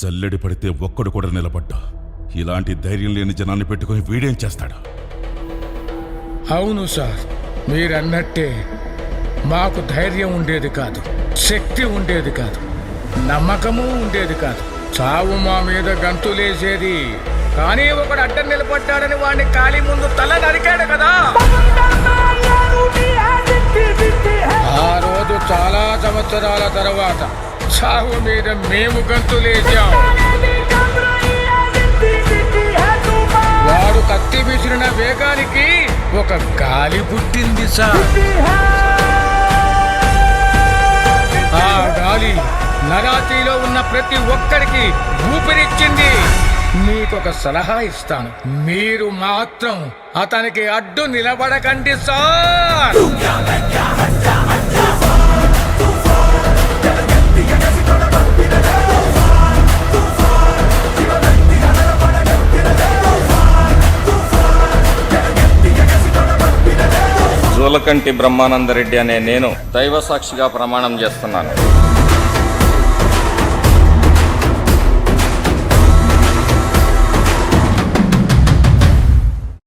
జల్లెడి పడితే ఒక్కడు కూడా నిలబడ్డా. ఇలాంటి ధైర్యం లేని జనాన్ని పెట్టుకుని వీడేం చేస్తాడు? అవును సార్, మీరన్నట్టే మాకు ధైర్యం ఉండేది కాదు, శక్తి ఉండేది కాదు, నమ్మకము ఉండేది కాదు. చావు మా మీద గంతులేసేది. కానీ ఒకడు అడ్డం నిలబడ్డాడని వాడిని ఖాళీ ముందు తల నరికాడు కదా. ఆ రోజు చాలా సంవత్సరాల తర్వాత చావు మీద మేము గంతులేసాం. వాడు కత్తి విసిరిన వేగానికి ఒక గాలి పుట్టింది సార్. ఆ గాలి నరాతిలో ఉన్న ప్రతి ఒక్కరికి ఊపిరిచ్చింది. మీకొక సలహా ఇస్తాను, మీరు మాత్రం అతనికి అడ్డు నిలబడకండి సార్. జూలకంటి బ్రహ్మానందరెడ్డి అనే నేను దైవ సాక్షిగా ప్రమాణం చేస్తున్నాను.